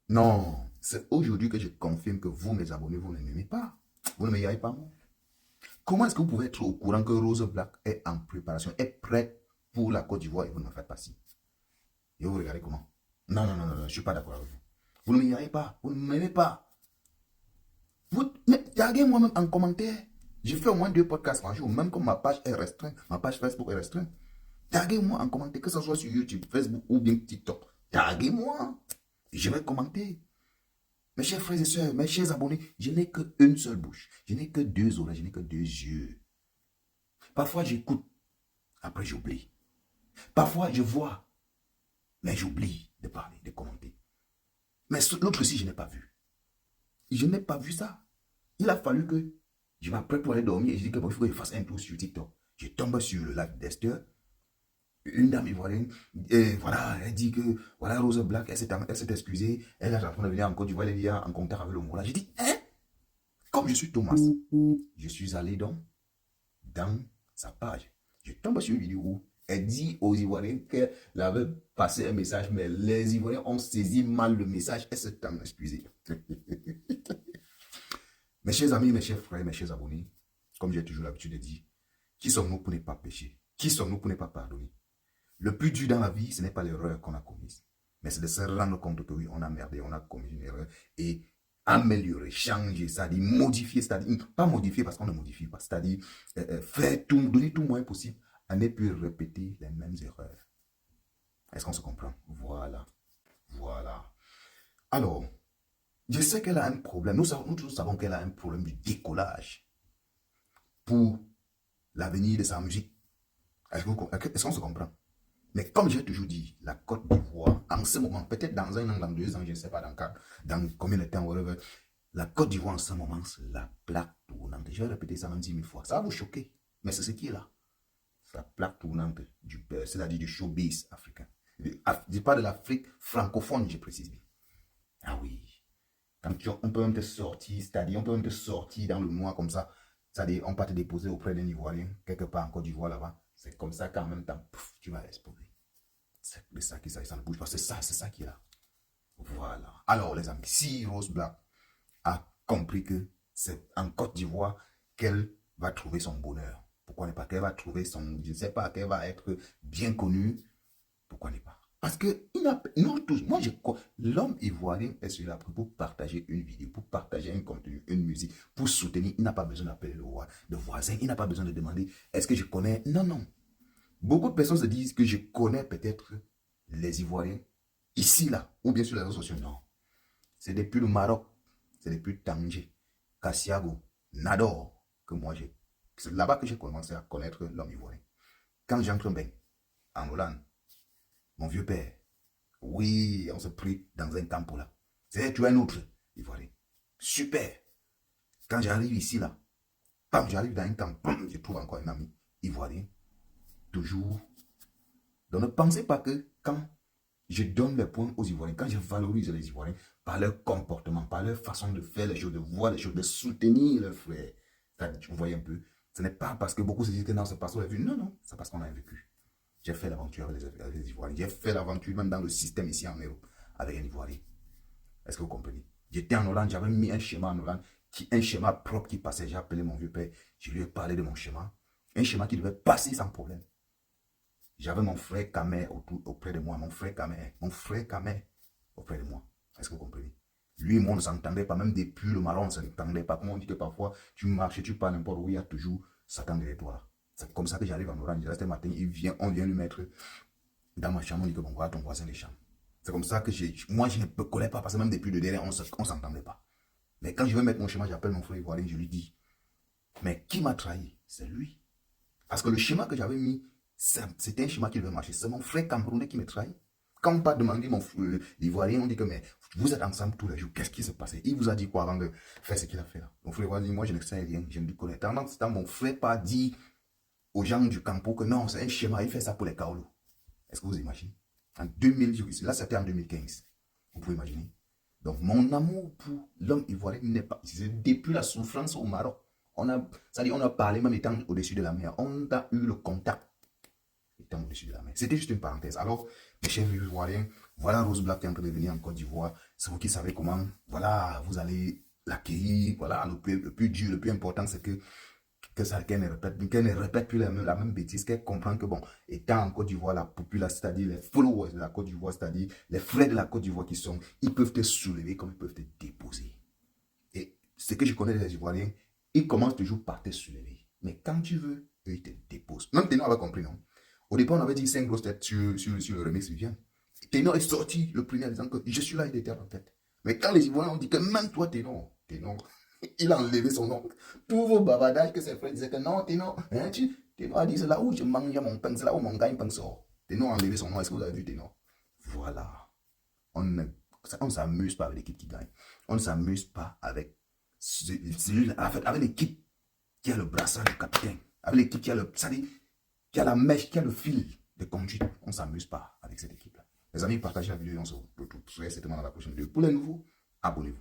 Non, c'est aujourd'hui que je confirme que vous, mes abonnés, vous ne m'aimez pas. Vous ne m'aimez pas, moi. Comment est-ce que vous pouvez être au courant que Rose Black est en préparation, est prête pour la Côte d'Ivoire et vous ne me faites pas si? Et vous regardez comment? Non, non, non, non, non, je ne suis pas d'accord avec vous. Vous ne m'aimez pas, vous ne m'aimez pas. Vous, mais taguez-moi même en commentaire. J'ai fait au moins 2 podcasts par jour, même comme ma page est restreinte, ma page Facebook est restreinte. Taguez-moi en commentaire, que ce soit sur YouTube, Facebook ou bien TikTok. Taguez-moi. Je vais commenter. Mes chers frères et sœurs, mes chers abonnés, je n'ai qu'une seule bouche. Je n'ai que 2 oreilles, je n'ai que 2 yeux. Parfois, j'écoute, après j'oublie. Parfois, je vois, mais j'oublie de parler, de commenter. Mais l'autre aussi, je n'ai pas vu. Je n'ai pas vu ça. Il a fallu que je m'apprête pour aller dormir et je dis que bon, il faut que je fasse un tour sur TikTok. Je tombe sur le live d'Esther. Une dame ivoirienne, et voilà, elle dit que, voilà, Rose Black, elle s'est excusée, elle est en train de venir en Côte d'Ivoire, elle est en contact avec le Mola. J'ai dit, hein? Comme je suis Thomas, je suis allé dans sa page. Je tombe sur une vidéo où elle dit aux Ivoiriens qu'elle avait passé un message, mais les Ivoiriens ont saisi mal le message, elle s'est excusée. Mes chers amis, mes chers frères, mes chers abonnés, comme j'ai toujours l'habitude de dire, qui sommes-nous pour ne pas pécher? Qui sommes-nous pour ne pas pardonner? Le plus dur dans la vie, ce n'est pas l'erreur qu'on a commise, mais c'est de se rendre compte que oui, on a merdé, on a commis une erreur et améliorer, changer, c'est-à-dire modifier, c'est-à-dire, pas modifier parce qu'on ne modifie pas, c'est-à-dire faire tout, donner tout le moyen possible à ne plus répéter les mêmes erreurs. Est-ce qu'on se comprend? Voilà, voilà. Alors, je sais qu'elle a un problème, nous tous savons qu'elle a un problème du décollage pour l'avenir de sa musique. Est-ce qu'on se comprend? Mais comme j'ai toujours dit, la Côte d'Ivoire, en ce moment, peut-être dans un an, dans 2 ans, je ne sais pas dans combien de temps, whatever, la Côte d'Ivoire en ce moment, c'est la plaque tournante. Je vais répéter ça même 10 000 fois. Ça va vous choquer, mais c'est ce qui est là. C'est la plaque tournante, c'est-à-dire du showbiz africain. Je parle de l'Afrique francophone, je précise bien. Ah oui. On peut même te sortir, c'est-à-dire on peut même te sortir dans le noir comme ça. C'est-à-dire on peut te déposer auprès d'un Ivoirien, quelque part en Côte d'Ivoire là-bas. C'est comme ça qu'en même temps, pouf, tu vas exploser. C'est de ça qui ça ne bouge pas. C'est ça qui est là. Voilà. Alors les amis, si Rose Black a compris que c'est en Côte d'Ivoire qu'elle va trouver son bonheur, pourquoi ne pas? Qu'elle va trouver son, je ne sais pas, qu'elle va être bien connue, pourquoi ne pas? Parce que nous tous, moi l'homme ivoirien est sur là pour partager une vidéo, pour partager un contenu, une musique, pour soutenir. Il n'a pas besoin d'appeler le voisin, il n'a pas besoin de demander est-ce que je connais. Non, non. Beaucoup de personnes se disent que je connais peut-être les Ivoiriens ici, là, ou bien sur les réseaux sociaux. Non. C'est depuis le Maroc, c'est depuis Tanger, Kassiago, Nador, que moi j'ai. C'est là-bas que j'ai commencé à connaître l'homme ivoirien. Quand j'entre en Hollande, mon vieux père, oui, on se prit dans un camp là. C'est tu es un autre Ivoirien. Super. Quand j'arrive ici, là, bam, j'arrive dans un camp, bam, je trouve encore un ami Ivoirien. Toujours. Donc ne pensez pas que quand je donne les points aux Ivoiriens, quand je valorise les Ivoiriens par leur comportement, par leur façon de faire les choses, de voir les choses, de soutenir leurs frères, vous voyez un peu, ce n'est pas parce que beaucoup se disent que non, c'est parce qu'on a vu. Non, non, c'est parce qu'on a vécu. J'ai fait l'aventure avec les Ivoiriens. J'ai fait l'aventure même dans le système ici en Europe avec un Ivoirien. Est-ce que vous comprenez? J'étais en Hollande, j'avais mis un schéma en Hollande, un schéma propre qui passait. J'ai appelé mon vieux père, je lui ai parlé de mon schéma. Un schéma qui devait passer sans problème. J'avais mon frère Kamer auprès de moi, mon frère Kamer auprès de moi. Est-ce que vous comprenez? Lui et moi, on ne s'entendait pas, même depuis le Maroc, on ne s'entendait pas. Comme on dit que parfois, tu marches, tu parles n'importe où, il y a toujours Satan derrière toi. C'est comme ça que j'arrive en Orange. Ce matin, on vient lui mettre dans ma chambre, on dit que bon, voilà ton voisin les chambres. C'est comme ça que moi, je ne me collais pas, parce que même depuis le derrière, on ne s'entendait pas. Mais quand je veux mettre mon schéma, j'appelle mon frère ivoirien, je lui dis, mais qui m'a trahi? C'est lui. Parce que le schéma que j'avais mis, c'était un schéma qui devait marcher. C'est mon frère camerounais qui me trahit. Quand on part demander mon frère l'ivoirien, on dit que mais vous êtes ensemble tous les jours. Qu'est-ce qui s'est passé? Il vous a dit quoi avant de faire ce qu'il a fait là? Mon frère ivoirien dit moi je ne sais rien, je ne le connais. Pendant ce temps, mon frère pas dit aux gens du campo que non, c'est un schéma, il fait ça pour les Kaolo. Est-ce que vous imaginez? En 2000, là c'était en 2015. Vous pouvez imaginer. Donc mon amour pour l'homme ivoirien n'est pas. C'est depuis la souffrance au Maroc. On a parlé même étant au-dessus de la mer. On a eu le contact. temps au-dessus de la mer. C'était juste une parenthèse. Alors, mes chers Ivoiriens, voilà Rose Black qui est en train de venir en Côte d'Ivoire. C'est vous qui savez comment, voilà, vous allez l'accueillir. Voilà, le plus dur, le plus important, c'est qu'elle ne répète plus la même bêtise, qu'elle comprend que, bon, étant en Côte d'Ivoire, la population, c'est-à-dire les followers de la Côte d'Ivoire, c'est-à-dire les frères de la Côte d'Ivoire qui sont, ils peuvent te soulever comme ils peuvent te déposer. Et ce que je connais des Ivoiriens, ils commencent toujours par te soulever. Mais quand tu veux, eux, ils te déposent. Même Ténor avait compris, non? Au départ, on avait dit 5 grosses têtes sur le remix Viviane. Ténor est sorti le premier en disant que je suis là, il était en tête. Mais quand les Ivoiriens ont dit que même toi, Ténor, il a enlevé son nom. Tous vos bavardages que ses frères disaient que non, Ténor, hein, Ténor a dit c'est là où je mange mon pain, c'est là où mon gagne-pain sort. Ténor a enlevé son nom, est-ce que vous avez vu Ténor? Voilà. On ne s'amuse pas avec l'équipe qui gagne. On ne s'amuse pas avec avec l'équipe qui a le brassard du capitaine, avec l'équipe qui a qui a la mèche, qui a le fil de conduite. On ne s'amuse pas avec cette équipe-là. Les amis, partagez la vidéo et on se retrouve très certainement dans la prochaine vidéo. Pour les nouveaux, abonnez-vous.